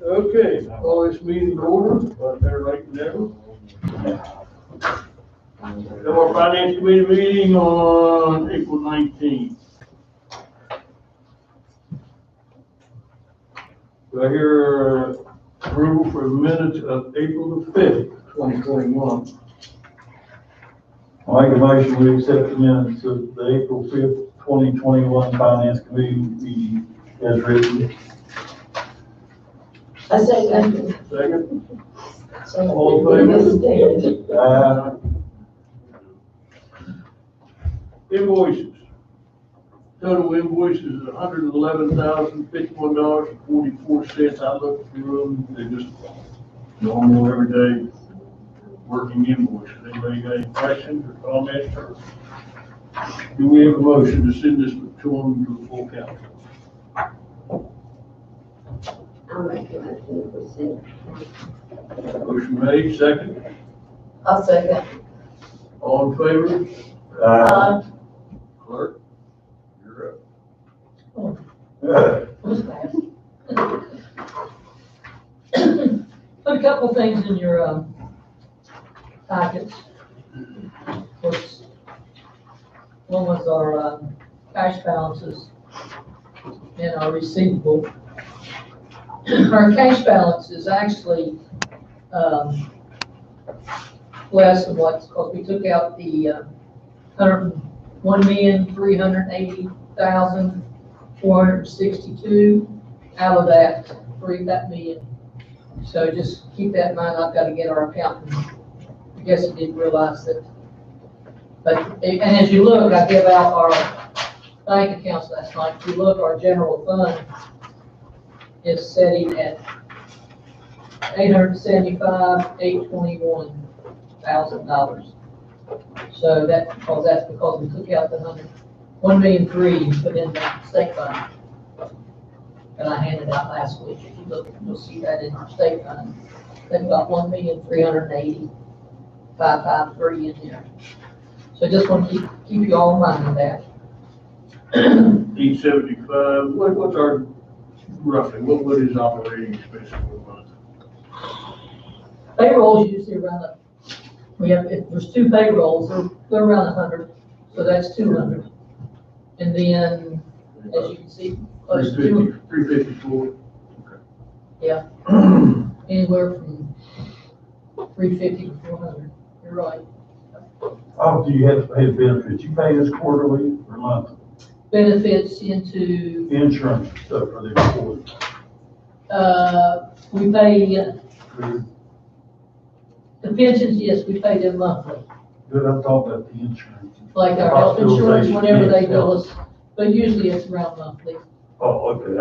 Okay, call this meeting to order, better late than never. Have our finance committee meeting on April 19th. Do I hear approval for the minutes of April the 5th, 2021? I make a motion, we accept the minutes of the April 5th, 2021 Finance Committee meeting as written. I say that. Second? All in favor? Invoices. Total invoices is $111,051.44. I looked through them, they're just normal, everyday working invoices. Anybody got any questions or comments, or do we have a motion to send this to them to the full council? I'll make a motion to proceed. Motion made, second. I'll second. All in favor? Clerk, you're up. Put a couple things in your packets. One was our cash balances and our receivable. Our cash balance is actually less than what's, because we took out the $1,380,462 out of that million. So just keep that in mind. I've got to get our accountant. I guess he didn't realize that. But, and as you look, I give out our bank accounts last night. If you look, our general fund is setting at $875,821,000. So that's because we took out the $1,000,003 and put in the state fund. And I handed out last week. If you look, you'll see that in our state fund. They've got $1,380,553 in there. So I just want to keep you all in mind of that. 875, what's our, roughly, what is operating expense for a month? Payrolls usually around if there's two payrolls, they're around 100, so that's 200. And then, as you can see, close to 354. yeah, anywhere from 350 to 400. You're right. Oh, do you have to pay the benefits? You pay us quarterly or monthly? Benefits into, Insurance and stuff for the employees. we pay, the pensions, yes, we pay them monthly. Good, I'm talking about the insurance. Like our health insurance, whenever they bill us, but usually it's around monthly. Oh, okay,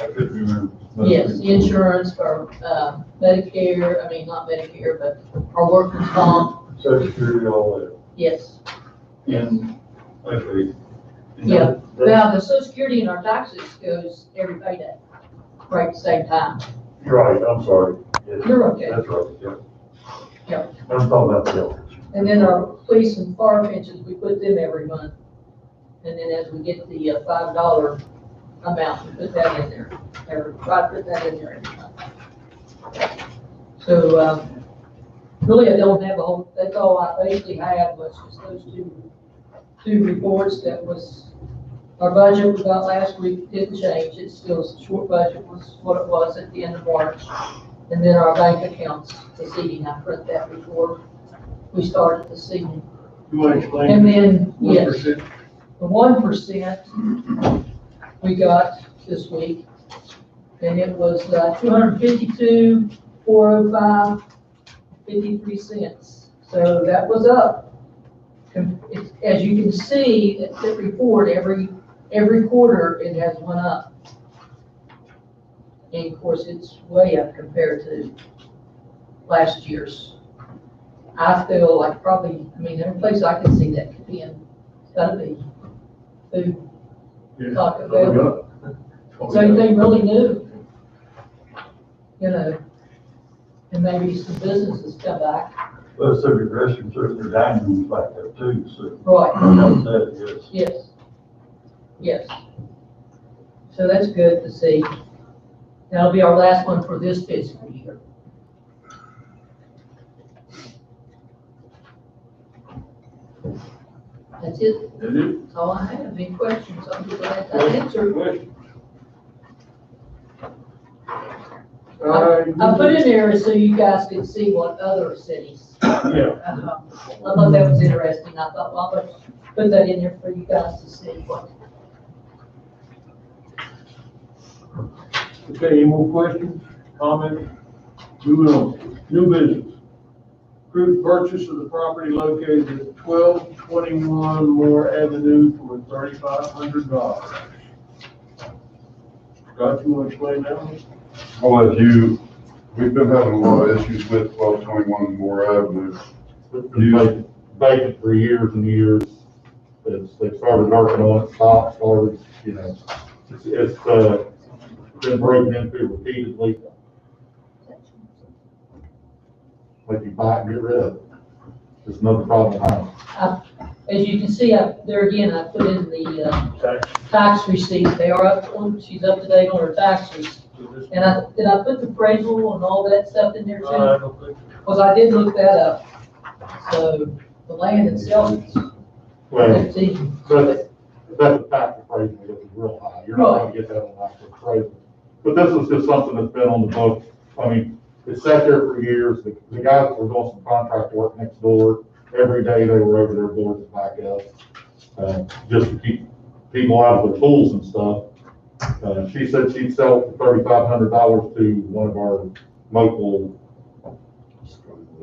I couldn't remember. Yes, the insurance for, Medicare, I mean, not Medicare, but our workers' comp, Social Security, all that. yes. And, okay. And Yeah. that- Now, the Social Security and our taxes goes every payday, right at the same time. You're right, I'm sorry. Yes, You're okay. That's right, yeah. Yeah. I'm talking about the health insurance. And then our police and fire pensions, we put them every month. And then as we get the $5 amount, we put that in there, or try to put that in there every month. So, really, I don't have a whole, that's all I basically have, was just those two reports. That was, our budget we got last week didn't change. It's still a short budget, was what it was at the end of March. And then our bank accounts this evening, I print that before we started this evening. You want to explain? And then, yes, 1%? the 1% we got this week, and it was $252,405.53. So that was up. As you can see, the report, every quarter, it has went up. And of course, it's way up compared to last year's. I feel like probably, I mean, every place I can see that could be in, it's gotta be food. Yeah. Taco Bell. Is there anything really new? You know, and maybe some businesses come back. Well, so the restrooms, their dining rooms back there too, so. Right. That's that, yes. Yes. Yes. So that's good to see. That'll be our last one for this fiscal year. That's it. Is it? That's all I have. Any questions? I'll be glad to answer. Question? I put in there so you guys could see what other cities. Yeah. I thought that was interesting. I thought, well, let's put that in there for you guys to see what. Okay, any more questions, comments? Moving on, new business. Approved purchase of the property located at 1221 Moore Avenue for $3,500. Scott, you want to explain that one? I'll let you, we've been having a lot of issues with 1221 Moore Avenue. It's been vacant for years and years. They started working on it, started, you know, it's been broken into repeatedly. Like you buy it and get rid of it. There's another problem I have. As you can see, there again, I put in the tax receipts. They are up, she's up to date on her taxes. And did I put the appraisal and all that stuff in there too? Because I did look that up. So the land itself is Well, 15. that's a tax appraisal, which is real high. You're not gonna get that on actual appraisal. But this is just something that's been on the books. I mean, it's sat there for years. The guys were doing some contract work next door. Every day they were over their boards back up, just to keep people out of their tools and stuff. She said she'd sell it for $3,500 to one of our local,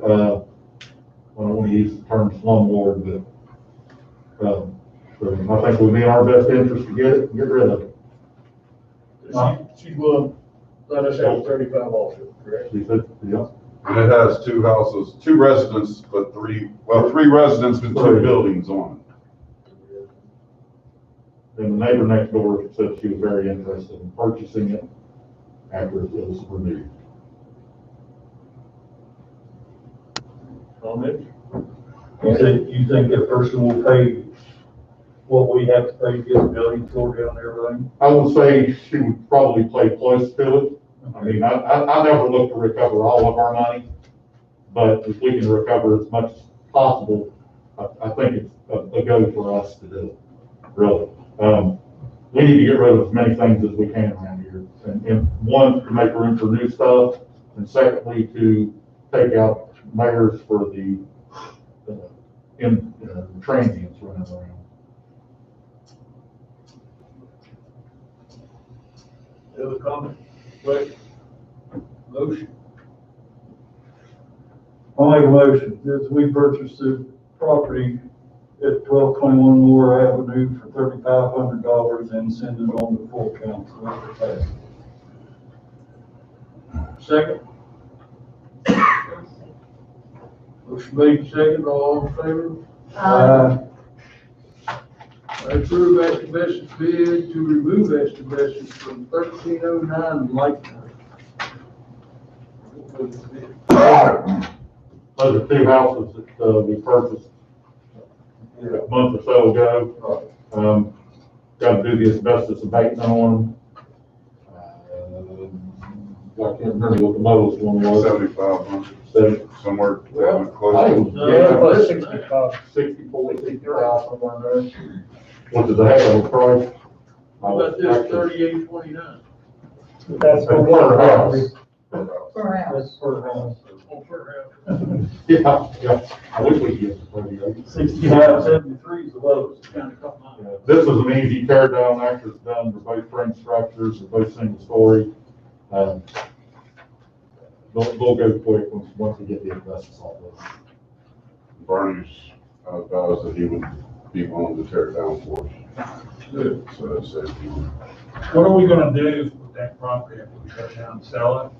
I don't want to use the term slumlord, but, so I think it would be in our best interest to get it and get rid of it. She's willing, let us have 35 also, correct? She said, yeah. And it has two houses, two residents, but three residents with two buildings on it. And the neighbor next door said she was very interested in purchasing it after it was removed. Comments? You think that person will pay what we have to pay to get the building tore down and everything? I would say she would probably play close to it. I mean, I never look to recover all of our money, but if we can recover as much as possible, I think it's a go for us to do, really. We need to get rid of as many things as we can around here. And one, to make room for new stuff, and secondly, to take out mayors for the transients running around. Any other comment? Question? Motion? I'll make a motion, as we purchased the property at 1221 Moore Avenue for $3,500 and send it on to full council. Second? Motion made, second, all in favor? I approve asbestos bid to remove asbestos from 1309 Lightning. Those are two houses that we purchased a month or so ago. Got to do the asbestos abatement on them. I can't remember what the lowest one was. 7,500, somewhere Well, close. Yeah, 65. 64, 65, somewhere there. Which is a heck of a price. How about this, 3829? That's per house. Per house. That's per house. Oh, per house. Yeah. I wish we could get the 38. 6573 is the lowest. Kind of caught my eye. This was an easy tear down after it's done. They're both frame structures, they're both single story. They'll go quick once we get the asbestos off of them. Barney's advised that he would be willing to tear it down for us. Good. So that's it. What are we gonna do with that property after we cut down and sell it?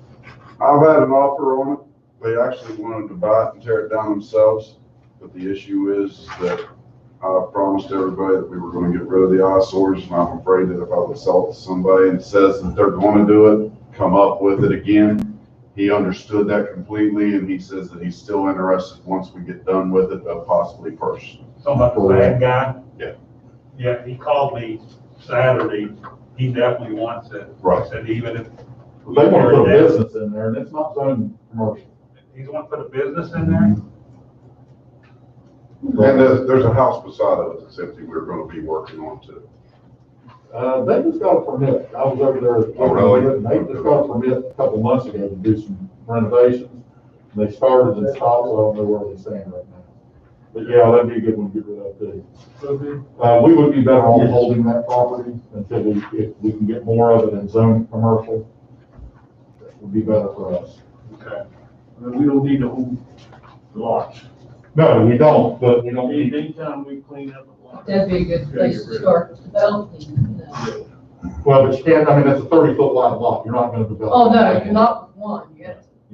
I've had an offer on it. They actually wanted to buy it and tear it down themselves. But the issue is that I promised everybody that we were gonna get rid of the eyesores, and I'm afraid that if I would sell it to somebody and says that they're gonna do it, come up with it again. He understood that completely, and he says that he's still interested, once we get done with it, of possibly purchasing. Talking about the bad guy? Yeah. Yeah, he called me Saturday. He definitely wants it. Right. He said even if They want to put a business in there, and it's not zoned commercial. He's want to put a business in there? And there's a house beside it that's empty, we're gonna be working on too. They just got a permit. I was over there. Oh, really? And they just got a permit a couple months ago to do some renovations. They started and stopped, so I don't know where they stand right now. But yeah, that'd be a good one to get rid of too. We would be better off holding that property until if we can get more of it in zone commercial. That would be better for us. Okay. Well, we don't need to hold the lots. No, we don't, but we don't need. Anytime we clean up the lot. That'd be a good place to start developing, you know. Well, but you can't, I mean, that's a 30-foot wide lot. You're not gonna develop. Oh, no, you're not with one, You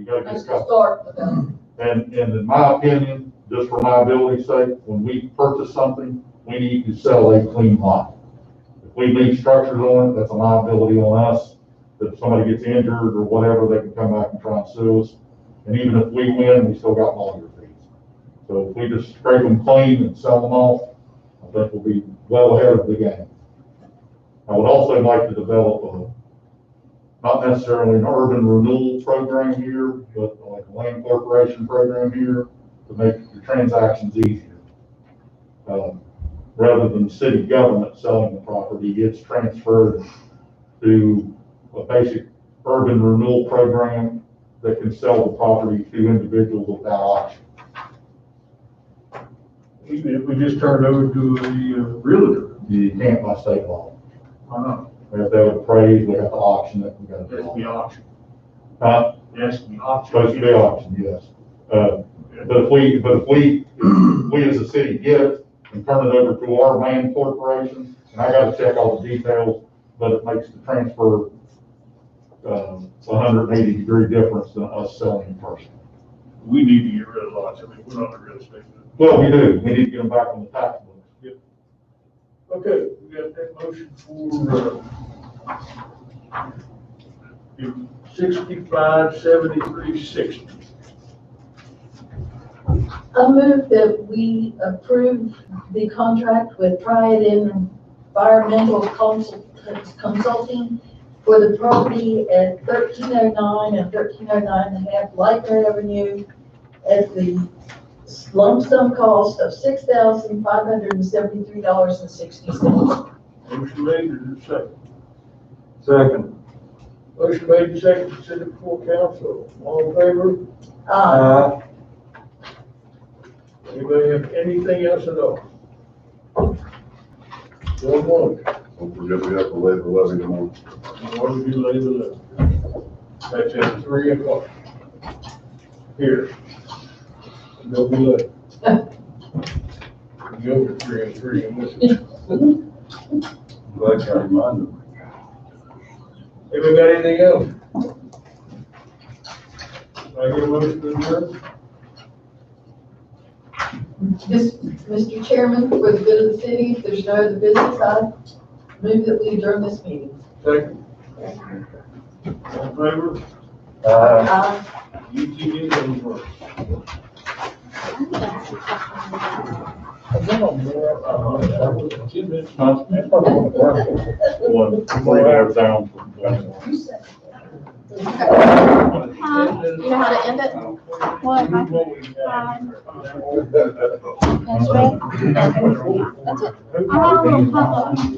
gotta that's get the a couple. start developing. And in my opinion, just for liability's sake, when we purchase something, we need to sell a clean lot. If we leave structures on it, that's a liability on us. If somebody gets injured or whatever, they can come back and try and sue us. And even if we win, we still got lawyer fees. So if we just scrape them clean and sell them off, I think we'll be well ahead of the game. I would also like to develop not necessarily an urban renewal program here, but like a land corporation program here to make the transactions easier. Rather than city government selling the property, it's transferred to a basic urban renewal program that can sell the property to individuals without auction. Even if we just turn it over to the realtor. You can't by state law. Why not? We have to have it appraised, we have to auction it, we got It has to be to. auctioned. Huh? It has to be auctioned. Supposed to be auctioned, yes. But if we as a city get it and turn it over to our land corporation, and I gotta check all the details, but it makes the transfer, 180-degree difference than us selling in person. We need to get rid of lots. I mean, we're not a real estate. Well, we do, we need to get them back on the tax books. Okay, we got that motion for, 657360. I move that we approve the contract with Pride Environmental Consulting for the property at 1309 and 1309.5 Lightner Avenue at the lump sum cost of $6,573.60. Motion made, is there a second? Second. Motion made and seconded, to send it before council. All in favor? Anybody have anything else at all? One more. Don't forget we have to lay the levy tomorrow. What do you lay the levy? That's at 3 o'clock. Here. Go below. Go for 3 and 3 and this is. Glad you reminded me. Anybody got anything else? I get a motion to adjourn? Mr. Chairman, for the good of the city, if there's no other business, I move that we adjourn this meeting. Second. All in favor? You two get those words. Bring that down. You know how to end it? What? That's right. That's it. I have a little pop-up.